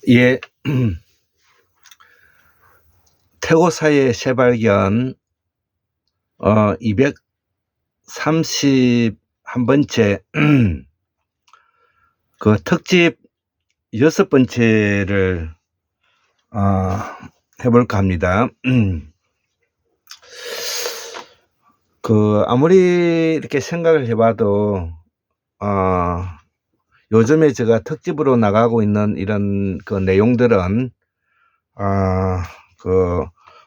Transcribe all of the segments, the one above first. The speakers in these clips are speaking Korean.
예, 태고사의 새발견 231번째 그 특집 6번째를 해볼까 합니다. 아무리 이렇게 생각을 해봐도 요즘에 제가 특집으로 나가고 있는 이런 그 내용들은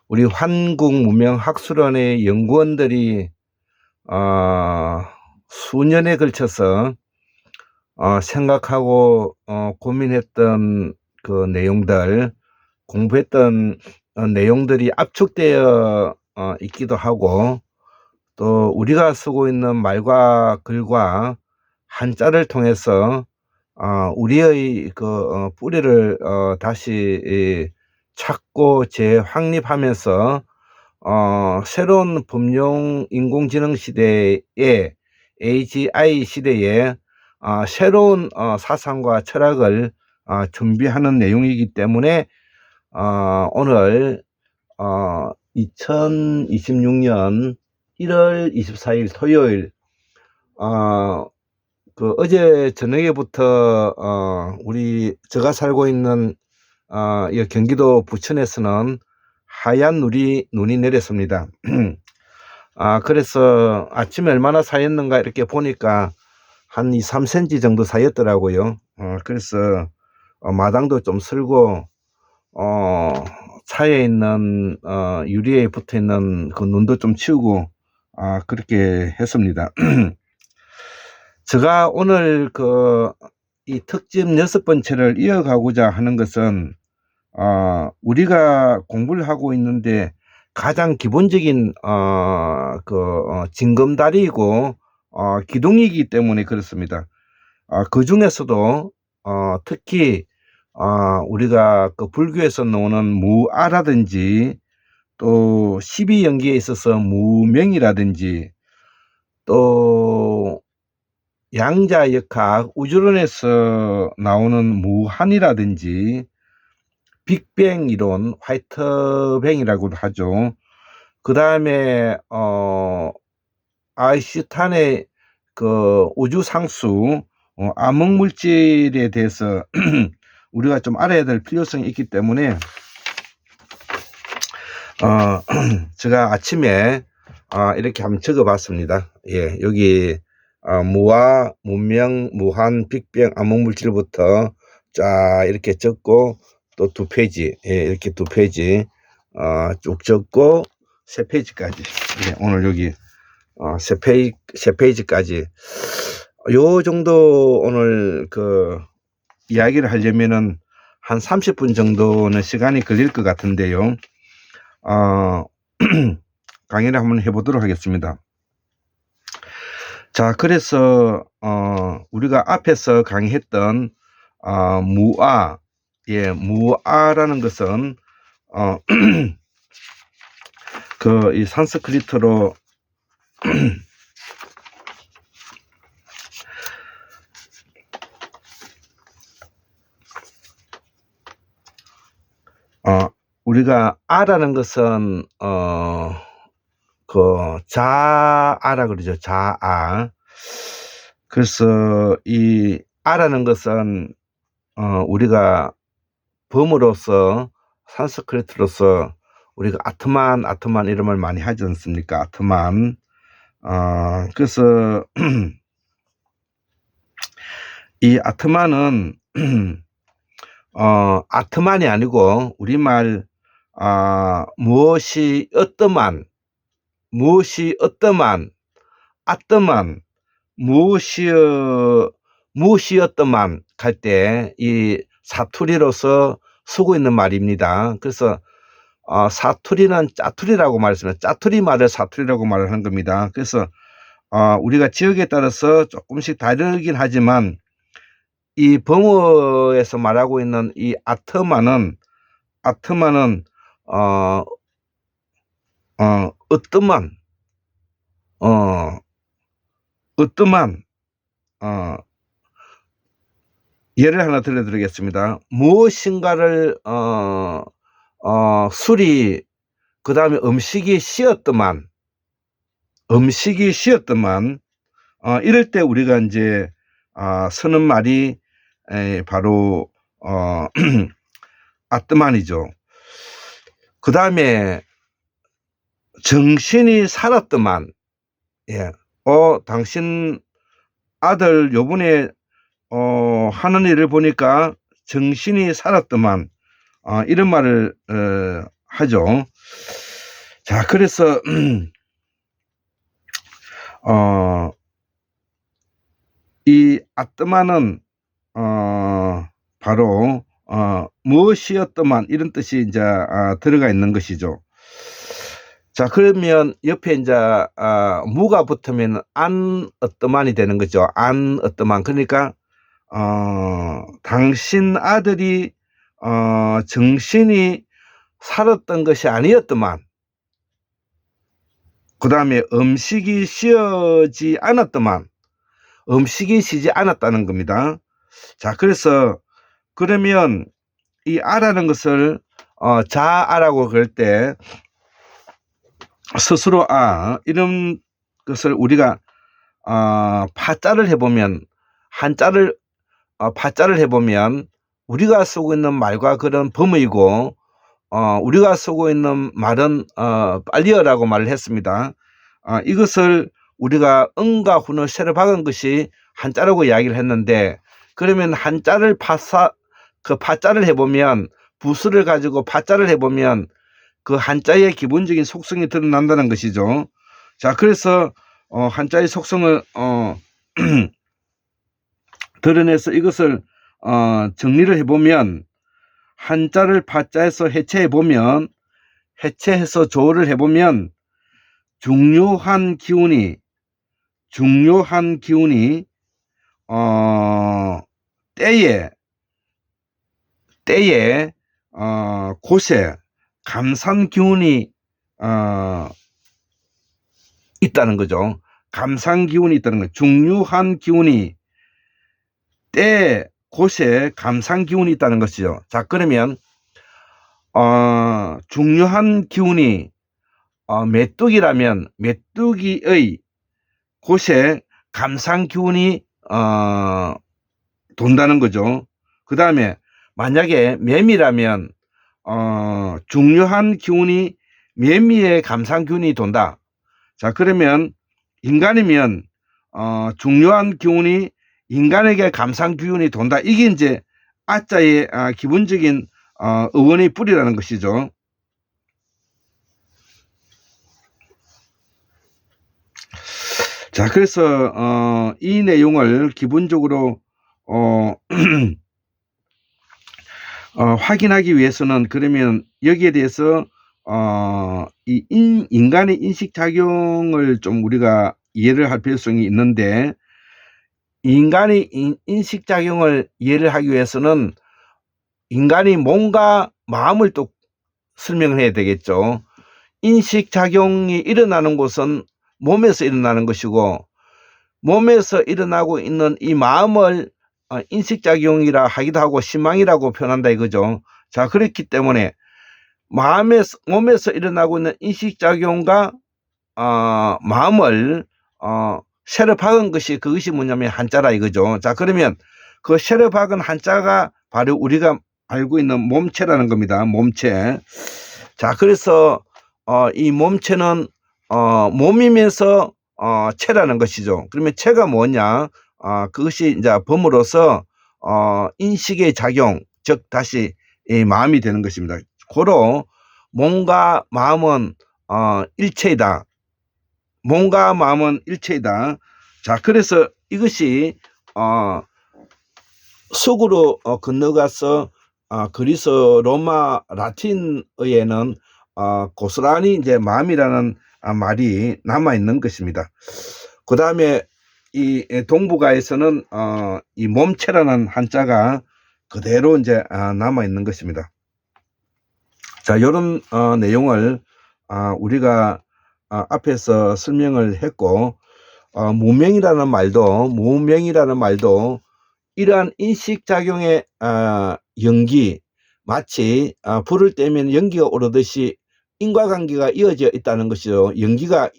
우리 한국문명학술원의 연구원들이 수년에 걸쳐서 생각하고 고민했던 그 내용들, 공부했던 내용들이 압축되어 있기도 하고, 또 우리가 쓰고 있는 말과 글과 한자를 통해서 우리의 그 뿌리를 다시 찾고 재확립하면서 새로운 범용 인공지능 시대에 AGI 시대에 새로운 사상과 철학을 준비하는 내용이기 때문에 오늘 2026년 1월 24일 토요일 어제 저녁에부터 제가 살고 있는 이 경기도 부천에서는 하얀 눈이 내렸습니다. 그래서 아침에 얼마나 쌓였는가 이렇게 보니까 한 2-3cm 정도 쌓였더라고요. 그래서 마당도 좀 쓸고 차에 있는 유리에 붙어 있는 그 눈도 좀 치우고 그렇게 했습니다. 제가 오늘 이 특집 6번째를 이어가고자 하는 것은 우리가 공부를 하고 있는데 가장 기본적인 징검다리이고 기둥이기 때문에 그렇습니다. 그 중에서도 특히 우리가 그 불교에서 나오는 무아라든지 또 12연기에 있어서 무명이라든지 또 양자역학 우주론에서 나오는 무한이라든지 빅뱅 이론, 화이트뱅이라고도 하죠. 그 다음에 아인슈타인의 그 우주상수 암흑물질에 대해서 우리가 좀 알아야 될 필요성이 있기 때문에 제가 아침에 이렇게 한번 적어봤습니다. 예, 여기 무아, 문명, 무한, 빅뱅, 암흑물질부터 쫙 이렇게 적고 또 2페이지, 예, 이렇게 2페이지 쭉 적고 3페이지까지. 예, 오늘 여기 3페이지까지 요 정도 오늘 이야기를 하려면은 한 30분 정도는 시간이 걸릴 것 같은데요. 강의를 한번 해보도록 하겠습니다. 자, 그래서 우리가 앞에서 강의했던 무아, 예, 무아라는 것은 이 산스크리트로 우리가 아라는 것은 자아라 그러죠. 자아. 그래서 이 아라는 것은 우리가 범으로서 산스크리트로서 우리가 아트만 이런 말 많이 하지 않습니까? 아트만. 그래서 이 아트만은 아트만이 아니고 우리말 무엇이 어떠만, 아떠만, 무엇이었더만 할 때 이 사투리로서 쓰고 있는 말입니다. 그래서 사투리는 짜투리라고 말했습니다. 짜투리 말을 사투리라고 말을 한 겁니다. 그래서 우리가 지역에 따라서 조금씩 다르긴 하지만 이 범어에서 말하고 있는 이 아트만은 어떠만 예를 하나 들려드리겠습니다. 무엇인가를 술이 그다음에 음식이 쉬었더만 이럴 때 우리가 이제 쓰는 말이 바로 아뜨만이죠. 그다음에 정신이 살았더만. 예. 당신 아들 요번에 하는 일을 보니까 정신이 살았더만. 이런 말을 하죠. 자, 그래서 이 아뜨만은 바로 무엇이었더만 이런 뜻이 이제 들어가 있는 것이죠. 자, 그러면 옆에 이제 무가 붙으면 안 어떠만이 되는 거죠. 안 어떠만. 그러니까 당신 아들이 정신이 살았던 것이 아니었더만. 그 다음에 음식이 쉬어지 않았더만. 음식이 쉬지 않았다는 겁니다. 자, 그래서 그러면 이 아라는 것을 자아라고 그럴 때 스스로 이런 것을 우리가 파자를 해보면 한자를 파자를 해보면 우리가 쓰고 있는 말과 그런 범의고 우리가 쓰고 있는 말은 빨리어라고 말을 했습니다. 이것을 우리가 응과 훈을 세로 박은 것이 한자라고 이야기를 했는데, 그러면 한자를 파자를 해보면 부수를 가지고 파자를 해보면 그 한자의 기본적인 속성이 드러난다는 것이죠. 자, 그래서 한자의 속성을 드러내서 이것을 정리를 해보면 한자를 파자에서 해체해보면 해체해서 조를 해보면 중요한 기운이 때에 곳에 감산 기운이 있다는 거죠. 감산 기운이 있다는 거죠. 중요한 기운이 때 곳에 감산 기운이 있다는 것이죠. 자, 그러면 중요한 기운이 메뚜기라면 메뚜기의 곳에 감산 기운이 돈다는 거죠. 그 다음에 만약에 매미라면 중요한 기운이 매미의 감산 기운이 돈다. 자, 그러면 인간이면 중요한 기운이 인간에게 감산 기운이 돈다. 이게 이제 아자의 기본적인 어원의 뿌리라는 것이죠. 자, 그래서 이 내용을 기본적으로 확인하기 위해서는 그러면 여기에 대해서 이 인간의 인식작용을 좀 우리가 이해를 할 필요성이 있는데, 인간의 인식작용을 이해를 하기 위해서는 인간이 몸과 마음을 또 설명을 해야 되겠죠. 인식작용이 일어나는 곳은 몸에서 일어나는 것이고, 몸에서 일어나고 있는 이 마음을 인식작용이라 하기도 하고 신망이라고 표현한다 이거죠. 자, 그렇기 때문에 몸에서 일어나고 있는 인식작용과 마음을 세로 박은 것이 그것이 뭐냐면 한자라 이거죠. 자, 그러면 그 세로 박은 한자가 바로 우리가 알고 있는 몸체라는 겁니다. 몸체. 자, 그래서 이 몸체는 몸이면서 체라는 것이죠. 그러면 체가 뭐냐? 그것이 이제 범으로서 인식의 작용, 즉 다시 이 마음이 되는 것입니다. 고로 몸과 마음은 일체이다. 몸과 마음은 일체이다. 자, 그래서 이것이 속으로 건너가서 그리스, 로마, 라틴어에는 고스란히 이제 마음이라는 말이 남아 있는 것입니다. 그 다음에 이 동북아에서는 이 몸체라는 한자가 그대로 이제 남아 있는 것입니다. 자, 이런 내용을 우리가 앞에서 설명을 했고, 무명이라는 말도 이러한 인식작용의 연기, 마치 불을 떼면 연기가 오르듯이 인과관계가 이어져 있다는 것이죠. 연기가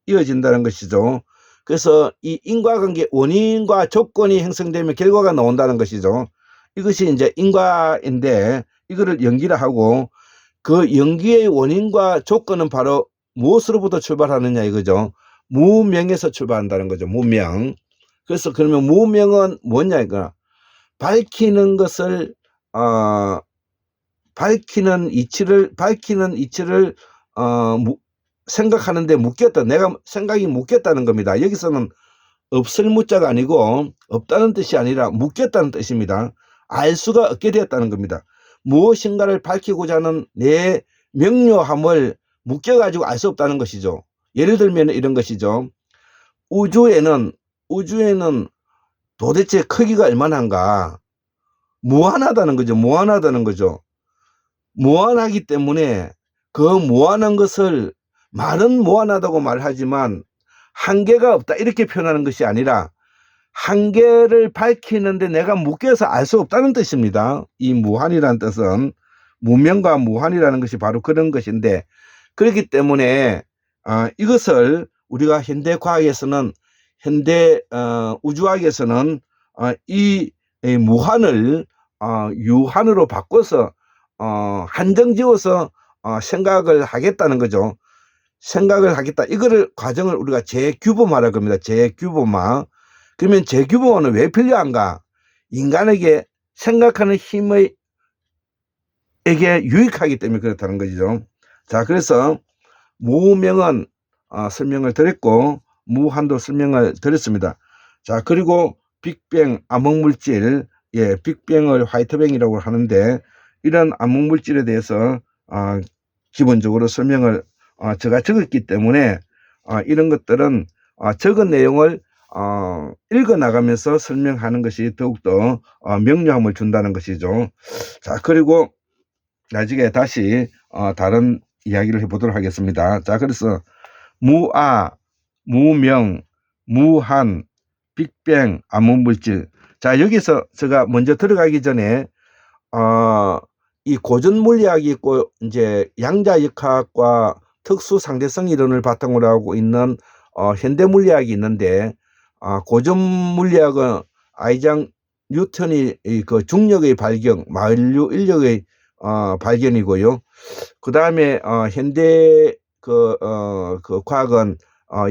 이어진다는 것이죠. 그래서 이 인과관계 원인과 조건이 형성되면 결과가 나온다는 것이죠. 이것이 이제 인과인데 이거를 연기라 하고, 그 연기의 원인과 조건은 바로 무엇으로부터 출발하느냐 이거죠. 무명에서 출발한다는 거죠. 무명. 그래서 그러면 무명은 뭐냐 이거, 밝히는 것을 밝히는 이치를 생각하는데 묶였다. 내가 생각이 묶였다는 겁니다. 여기서는 없을 무자가 아니고 없다는 뜻이 아니라 묶였다는 뜻입니다. 알 수가 없게 되었다는 겁니다. 무엇인가를 밝히고자 하는 내 명료함을 묶여가지고 알 수 없다는 것이죠. 예를 들면 이런 것이죠. 우주에는 도대체 크기가 얼마나인가? 무한하다는 거죠. 무한하다는 거죠. 무한하기 때문에 그 무한한 것을 말은 무한하다고 말하지만 한계가 없다 이렇게 표현하는 것이 아니라 한계를 밝히는데 내가 묶여서 알 수 없다는 뜻입니다. 이 무한이라는 뜻은 무명과 무한이라는 것이 바로 그런 것인데, 그렇기 때문에 이것을 우리가 현대 과학에서는 현대 우주학에서는 이 무한을 유한으로 바꿔서 한정지어서 생각을 하겠다는 거죠. 생각을 하겠다. 이거를 과정을 우리가 재규범화라고 합니다. 재규범화. 그러면 재규범화는 왜 필요한가? 인간에게 생각하는 힘에게 유익하기 때문에 그렇다는 거죠. 자, 그래서 무명은 설명을 드렸고 무한도 설명을 드렸습니다. 자, 그리고 빅뱅 암흑물질, 빅뱅을 화이트뱅이라고 하는데, 이런 암흑물질에 대해서 기본적으로 설명을 제가 적었기 때문에 이런 것들은 적은 내용을 읽어 나가면서 설명하는 것이 더욱더 명료함을 준다는 것이죠. 자, 그리고 나중에 다시 다른 이야기를 해보도록 하겠습니다. 자, 그래서 무아, 무명, 무한, 빅뱅, 암흑물질. 자, 여기서 제가 먼저 들어가기 전에 이 고전 물리학이 있고 이제 양자역학과 특수 상대성 이론을 바탕으로 하고 있는 현대 물리학이 있는데, 고전 물리학은 아이작 뉴턴이 그 중력의 발견, 만류 인력의 발견이고요. 그 다음에 현대 그 과학은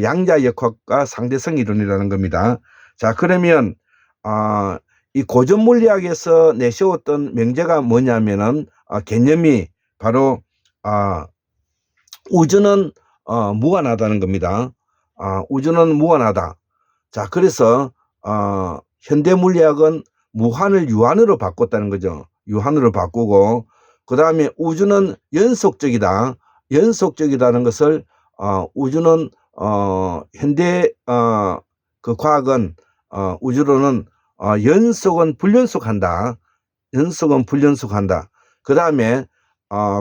양자역학과 상대성 이론이라는 겁니다. 자, 그러면 이 고전 물리학에서 내세웠던 명제가 뭐냐면은 개념이 바로 우주는 무한하다는 겁니다. 우주는 무한하다. 자, 그래서 현대 물리학은 무한을 유한으로 바꿨다는 거죠. 유한으로 바꾸고, 그 다음에 우주는 연속적이다. 연속적이라는 것을 우주는 현대 그 과학은 우주로는 연속은 불연속한다. 연속은 불연속한다. 그 다음에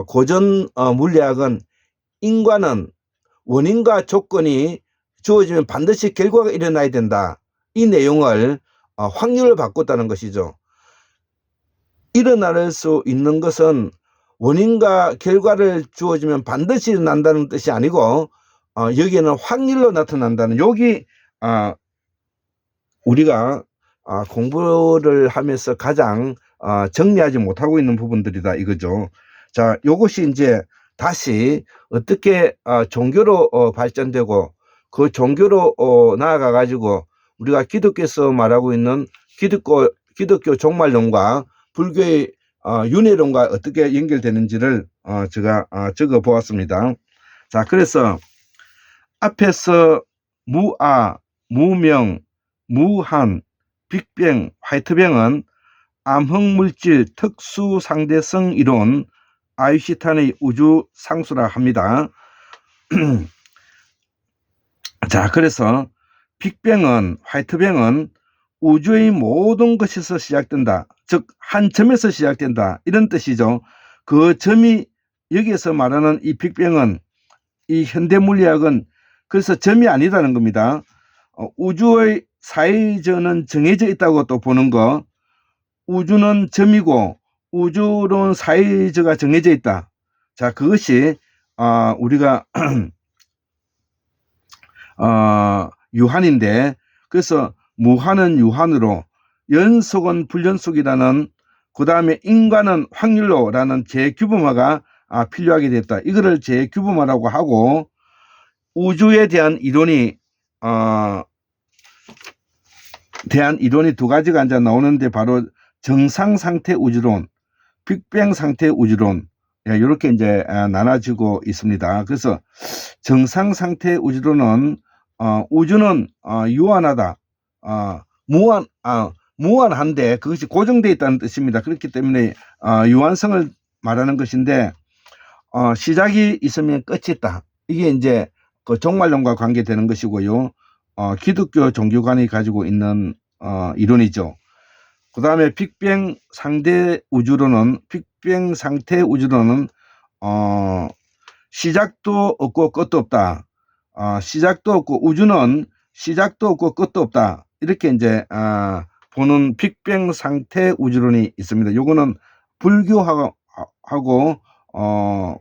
고전 물리학은 인과는 원인과 조건이 주어지면 반드시 결과가 일어나야 된다. 이 내용을 확률을 바꿨다는 것이죠. 일어날 수 있는 것은 원인과 결과를 주어지면 반드시 일어난다는 뜻이 아니고 여기에는 확률로 나타난다는, 여기 우리가 공부를 하면서 가장 정리하지 못하고 있는 부분들이다 이거죠. 자, 요것이 이제 다시 어떻게 종교로 발전되고 그 종교로 나아가 가지고 우리가 기독교에서 말하고 있는 기독교 종말론과 불교의 윤회론과 어떻게 연결되는지를 제가 적어 보았습니다. 자, 그래서 앞에서 무아, 무명, 무한, 빅뱅, 화이트뱅은 암흑물질 특수상대성 이론, 아인슈타인의 우주 상수라 합니다. 자, 그래서 빅뱅은, 화이트뱅은 우주의 모든 것에서 시작된다. 즉, 한 점에서 시작된다. 이런 뜻이죠. 그 점이, 여기에서 말하는 이 빅뱅은, 이 현대 물리학은 그래서 점이 아니라는 겁니다. 우주의 사회저는 정해져 있다고 또 보는 거, 우주는 점이고 우주론 사회저가 정해져 있다. 자, 그것이 우리가 유한인데, 그래서 무한은 유한으로, 연속은 불연속이라는, 그 다음에 인과는 확률로라는 재규범화가 필요하게 됐다. 이거를 재규범화라고 하고, 우주에 대한 이론이 두 가지가 이제 나오는데, 바로 정상상태 우주론, 빅뱅 상태 우주론, 이렇게 이제 나눠지고 있습니다. 그래서 정상상태 우주론은 우주는 유한하다, 무한한데 그것이 고정되어 있다는 뜻입니다. 그렇기 때문에 유한성을 말하는 것인데, 시작이 있으면 끝이 있다. 이게 이제 그 종말론과 관계되는 것이고요. 기독교 종교관이 가지고 있는 이론이죠. 그 다음에 빅뱅 상태 우주론은 시작도 없고 끝도 없다. 시작도 없고, 우주는 시작도 없고 끝도 없다. 이렇게 이제 보는 빅뱅 상태 우주론이 있습니다. 요거는 불교하고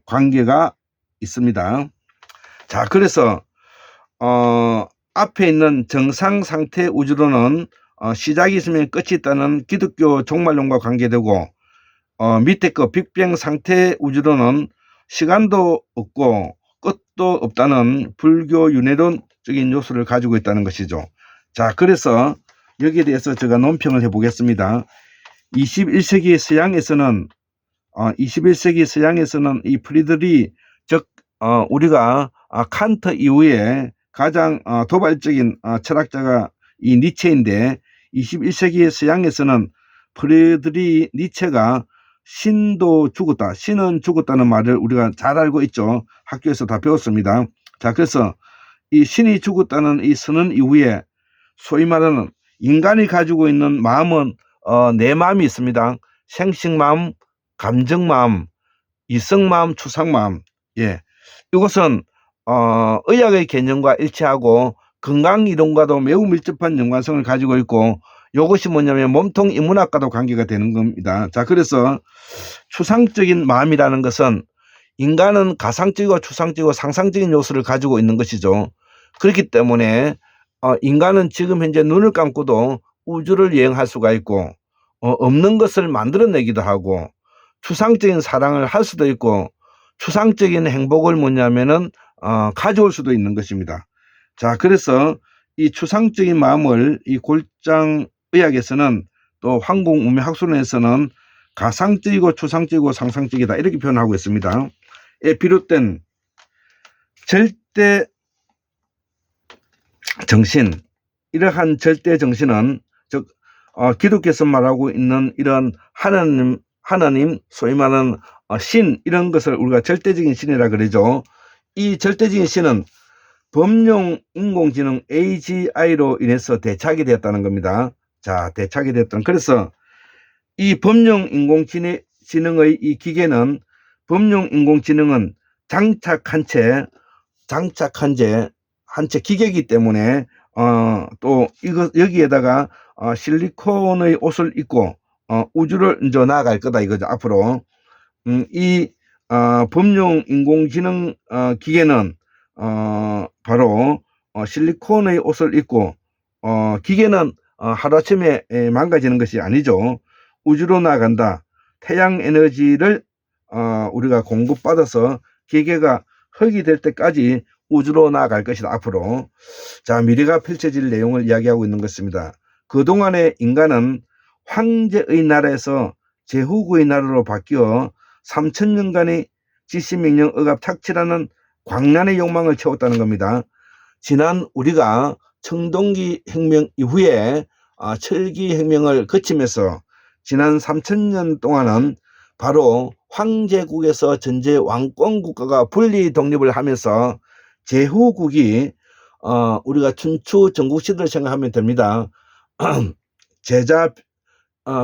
관계가 있습니다. 자, 그래서 앞에 있는 정상 상태 우주론은 시작이 있으면 끝이 있다는 기독교 종말론과 관계되고, 밑에 거 빅뱅 상태 우주론은 시간도 없고 끝도 없다는 불교 윤회론적인 요소를 가지고 있다는 것이죠. 자, 그래서 여기에 대해서 제가 논평을 해보겠습니다. 21세기 서양에서는 이 프리드리, 즉 우리가 칸트 이후에 가장 도발적인 철학자가 이 니체인데, 21세기 서양에서는 프리드리 니체가 신도 죽었다, 신은 죽었다는 말을 우리가 잘 알고 있죠. 학교에서 다 배웠습니다. 자, 그래서 이 신이 죽었다는 이 선언 이후에 소위 말하는 인간이 가지고 있는 마음은 네 마음이 있습니다. 생식마음, 감정마음, 이성마음, 추상마음. 이것은 의학의 개념과 일치하고 건강이론과도 매우 밀접한 연관성을 가지고 있고, 이것이 뭐냐면 몸통 인문학과도 관계가 되는 겁니다. 자, 그래서 추상적인 마음이라는 것은 인간은 가상적이고 추상적이고 상상적인 요소를 가지고 있는 것이죠. 그렇기 때문에 인간은 지금 현재 눈을 감고도 우주를 여행할 수가 있고, 없는 것을 만들어내기도 하고, 추상적인 사랑을 할 수도 있고, 추상적인 행복을 뭐냐면은 가져올 수도 있는 것입니다. 자, 그래서 이 추상적인 마음을 이 골장 의학에서는, 또 황공우매학술론에서는 가상적이고 추상적이고 상상적이다, 이렇게 표현하고 있습니다. 에 비롯된 절대 정신, 이러한 절대 정신은, 즉 기독교에서 말하고 있는 이런 하나님, 소위 말하는 신, 이런 것을 우리가 절대적인 신이라 그러죠. 이 절대적인 신은 범용 인공지능 AGI로 인해서 대착이 되었다는 겁니다. 자, 대착이 되었던. 그래서 이 범용 인공지능의 이 기계는, 범용 인공지능은 장착한 채 기계이기 때문에 또 여기에다가 실리콘의 옷을 입고 우주를 이제 나아갈 거다 이거죠, 앞으로. 이 범용 인공지능 기계는 바로 실리콘의 옷을 입고, 기계는 하루아침에 망가지는 것이 아니죠. 우주로 나간다. 태양 에너지를 우리가 공급받아서 기계가 흙이 될 때까지 우주로 나아갈 것이다, 앞으로. 자, 미래가 펼쳐질 내용을 이야기하고 있는 것입니다. 그동안의 인간은 황제의 나라에서 제후국의 나라로 바뀌어 3000년간의 지시명령 억압 착취라는 광란의 욕망을 채웠다는 겁니다. 지난 우리가 청동기 혁명 이후에 철기 혁명을 거치면서 지난 3000년 동안은 바로 황제국에서 전제 왕권 국가가 분리 독립을 하면서 제후국이 우리가 춘추 전국시대를 생각하면 됩니다. 제자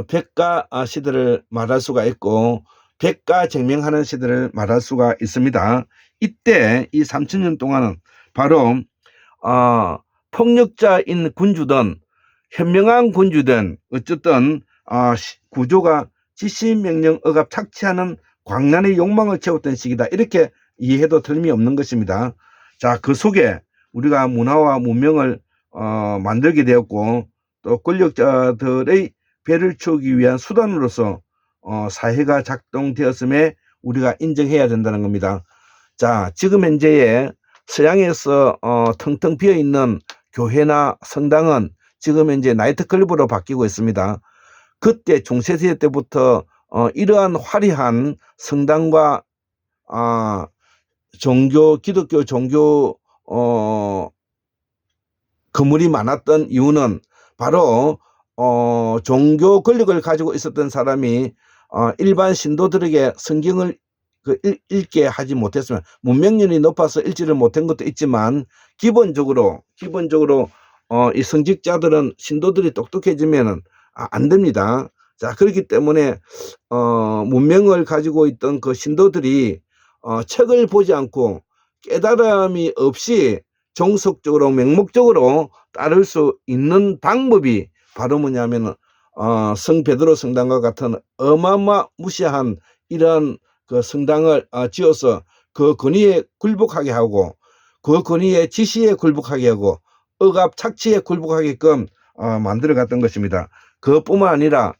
백가 시대를 말할 수가 있고, 백가쟁명하는 시대를 말할 수가 있습니다. 이때 이 3000년 동안은 바로 폭력자인 군주든 현명한 군주든 어쨌든 구조가 지시 명령 억압 착취하는 광란의 욕망을 채웠던 시기다. 이렇게 이해해도 틀림이 없는 것입니다. 자, 그 속에 우리가 문화와 문명을 만들게 되었고 또 권력자들의 배를 채우기 위한 수단으로서 사회가 작동되었음에 우리가 인정해야 된다는 겁니다. 자, 지금 현재의 서양에서 텅텅 비어있는 교회나 성당은 지금 현재 나이트클럽으로 바뀌고 있습니다. 그때 중세시대 때부터 이러한 화려한 성당과 기독교 종교 건물이 많았던 이유는 바로 종교 권력을 가지고 있었던 사람이 일반 신도들에게 성경을 읽게 하지 못했으면 문명률이 높아서 읽지를 못한 것도 있지만 기본적으로 이 성직자들은 신도들이 똑똑해지면은 안 됩니다. 자, 그렇기 때문에 문명을 가지고 있던 그 신도들이 책을 보지 않고 깨달음이 없이 정석적으로 맹목적으로 따를 수 있는 방법이 바로 뭐냐면은 성 베드로 성당과 같은 어마무시한 이런 그 성당을 지어서 그 권위에 굴복하게 하고 그 권위의 지시에 굴복하게 하고 억압 착취에 굴복하게끔 만들어 갔던 것입니다. 그뿐만 아니라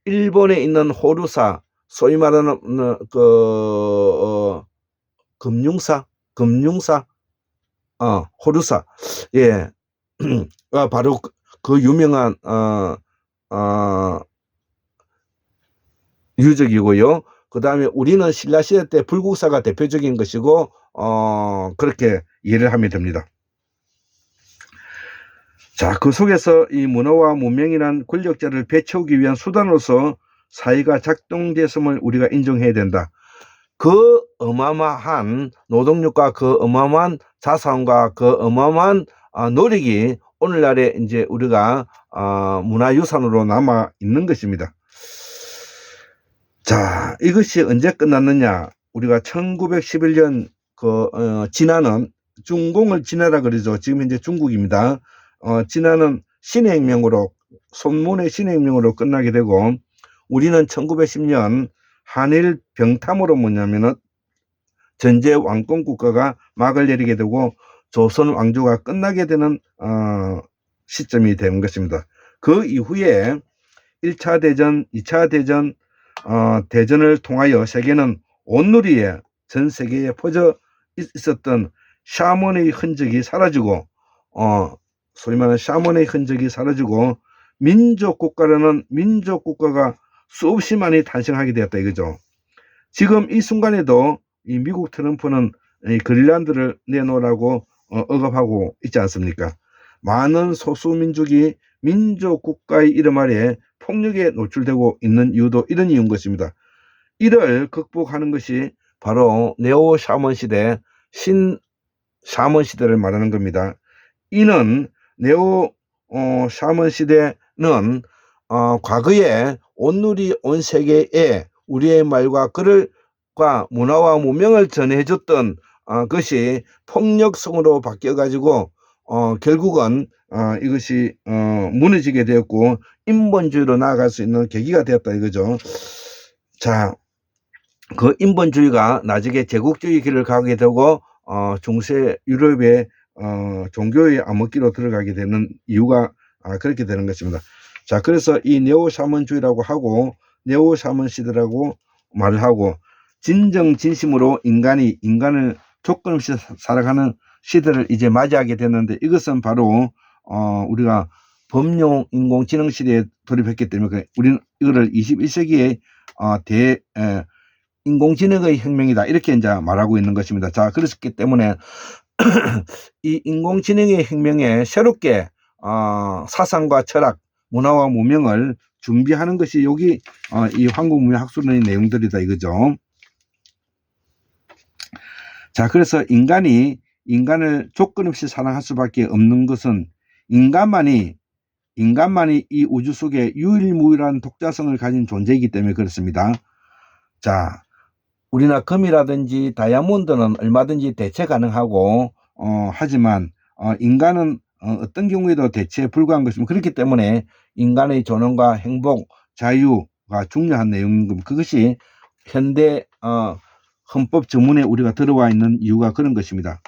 일본에 있는 호루사, 소위 말하는 금융사, 호루사, 예, 바로 그 유명한 유적이고요. 그 다음에 우리는 신라시대 때 불국사가 대표적인 것이고 그렇게 이해를 하면 됩니다. 자, 그 속에서 이 문화와 문명이란 권력자를 배채우기 위한 수단으로서 사회가 작동됐음을 우리가 인정해야 된다. 그 어마어마한 노동력과 그 어마어마한 자산과 그 어마어마한 노력이 오늘날에 이제 우리가 문화유산으로 남아 있는 것입니다. 자, 이것이 언제 끝났느냐? 우리가 1911년 진화는 중공을 진화라 그러죠. 지금 현재 중국입니다. 진화는 신해혁명으로 손문의 신해혁명으로 끝나게 되고 우리는 1910년 한일 병탐으로 뭐냐면은 전제 왕권 국가가 막을 내리게 되고 조선 왕조가 끝나게 되는 시점이 되는 것입니다. 그 이후에 1차 대전, 2차 대전, 대전을 통하여 세계는 온누리에 전 세계에 퍼져 있었던 샤먼의 흔적이 사라지고 소위 말하는 샤먼의 흔적이 사라지고 민족국가라는 민족국가가 수없이 많이 탄생하게 되었다 이거죠. 지금 이 순간에도 이 미국 트럼프는 이 그린란드를 내놓으라고 억압하고 있지 않습니까? 많은 소수민족이 민족국가의 이름 아래 폭력에 노출되고 있는 이유도 이런 이유인 것입니다. 이를 극복하는 것이 바로 네오 샤먼 시대, 신 샤먼 시대를 말하는 겁니다. 이는 네오 샤먼 시대는 과거에 온누리 온 세계에 우리의 말과 글과 문화와 문명을 전해줬던 것이 폭력성으로 바뀌어가지고 결국은 이것이 무너지게 되었고 인본주의로 나아갈 수 있는 계기가 되었다 이거죠. 자, 그 인본주의가 나중에 제국주의 길을 가게 되고 중세 유럽의 종교의 암흑기로 들어가게 되는 이유가 그렇게 되는 것입니다. 자, 그래서 이 네오 샤먼주의라고 하고 네오 샤먼 시대라고 말을 하고 진정 진심으로 인간을 조건 없이 살아가는 시대를 이제 맞이하게 됐는데 이것은 바로 우리가 범용 인공지능 시대에 돌입했기 때문에 우리는 이거를 21세기의 인공지능의 혁명이다 이렇게 이제 말하고 있는 것입니다. 자, 그렇기 때문에 이 인공지능의 혁명에 새롭게 사상과 철학, 문화와 문명을 준비하는 것이 여기 이 한국문명학술론의 내용들이다 이거죠. 자, 그래서 인간을 조건 없이 사랑할 수밖에 없는 것은 인간만이 이 우주 속에 유일무이한 독자성을 가진 존재이기 때문에 그렇습니다. 자, 우리나 금이라든지 다이아몬드는 얼마든지 대체 가능하고 하지만 인간은 어떤 경우에도 대체에 불과한 것입니다. 그렇기 때문에 인간의 존엄과 행복, 자유가 중요한 내용인 겁니다. 그것이 현대 헌법 전문에 우리가 들어와 있는 이유가 그런 것입니다.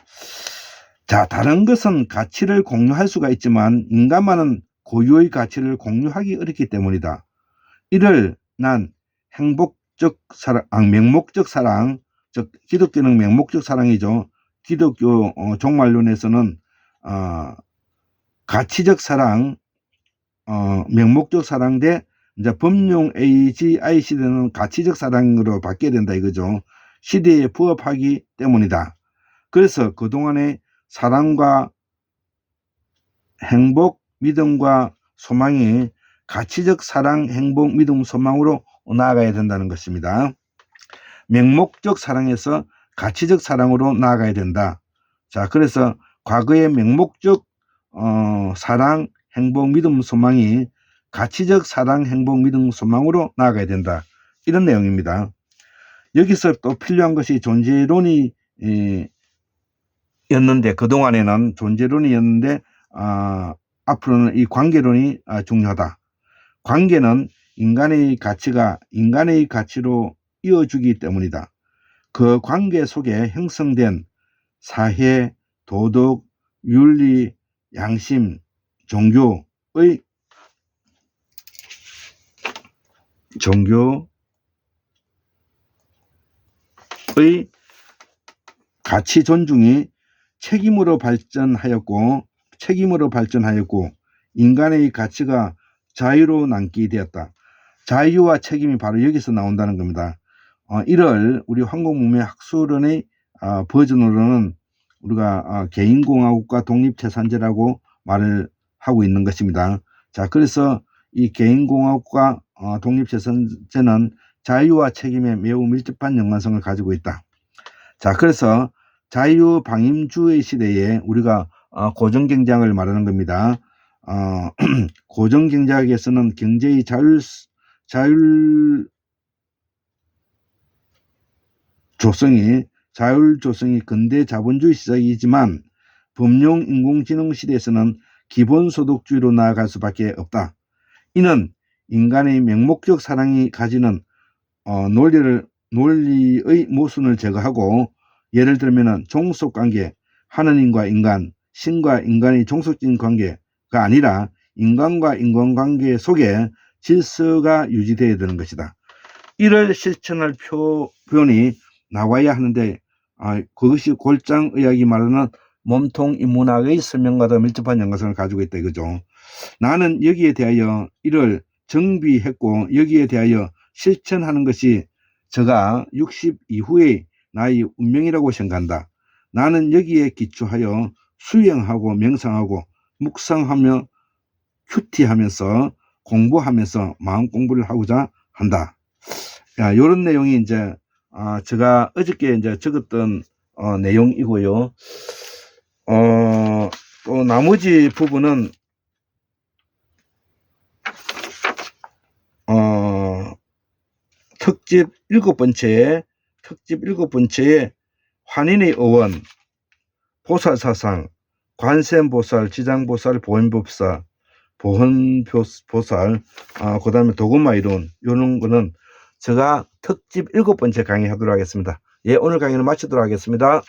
자, 다른 것은 가치를 공유할 수가 있지만 인간만은 고유의 가치를 공유하기 어렵기 때문이다. 이를 난 행복적 사랑, 맹목적 사랑, 즉 기독교는 맹목적 사랑이죠. 기독교 종말론에서는 가치적 사랑, 맹목적 사랑 대 이제 범용 AGI 시대는 가치적 사랑으로 바뀌어야 된다 이거죠. 시대에 부합하기 때문이다. 그래서 그동안의 사랑과 행복, 믿음과 소망이 가치적 사랑, 행복, 믿음, 소망으로 나아가야 된다는 것입니다. 맹목적 사랑에서 가치적 사랑으로 나아가야 된다. 자, 그래서 과거의 맹목적 사랑, 행복, 믿음, 소망이 가치적 사랑, 행복, 믿음, 소망으로 나아가야 된다. 이런 내용입니다. 여기서 또 필요한 것이 존재론이 였는데, 그동안에는 존재론이었는데 앞으로는 이 관계론이 중요하다. 관계는 인간의 가치가 인간의 가치로 이어주기 때문이다. 그 관계 속에 형성된 사회, 도덕, 윤리, 양심, 종교의 가치 존중이 책임으로 발전하였고 인간의 가치가 자유로 남게 되었다. 자유와 책임이 바로 여기서 나온다는 겁니다. 이를 우리 황공무의 학술원의 버전으로는 우리가 개인공화국과 독립재산제라고 말을 하고 있는 것입니다. 자, 그래서 이 개인공화국과 독립재산제는 자유와 책임에 매우 밀접한 연관성을 가지고 있다. 자, 그래서 자유방임주의 시대에 우리가 고정경제학을 말하는 겁니다. 고정경제학에서는 경제의 자율조성이 근대 자본주의 시작이지만 범용 인공지능 시대에서는 기본소득주의로 나아갈 수밖에 없다. 이는 인간의 맹목적 사랑이 가지는 논리의 모순을 제거하고, 예를 들면 종속관계, 하느님과 인간, 신과 인간의 종속적인 관계가 아니라 인간과 인간관계 속에 질서가 유지되어야 되는 것이다. 이를 실천할 표현이 나와야 하는데 그것이 골장의학이 말하는 몸통 인문학의 설명과도 밀접한 연관성을 가지고 있다 이거죠. 나는 여기에 대하여 이를 정비했고 여기에 대하여 실천하는 것이 제가 60 이후의 나의 운명이라고 생각한다. 나는 여기에 기초하여 수행하고 명상하고 묵상하며 큐티하면서 공부하면서 마음 공부를 하고자 한다. 이런 내용이 이제 제가 어저께 이제 적었던 내용이고요. 또 나머지 부분은 특집 7번째에 환인의 어원, 보살사상, 관세음보살, 지장보살, 보현보살, 그 다음에 도그마 이론, 이런 거는 제가 특집 7번째 강의 하도록 하겠습니다. 예, 오늘 강의는 마치도록 하겠습니다.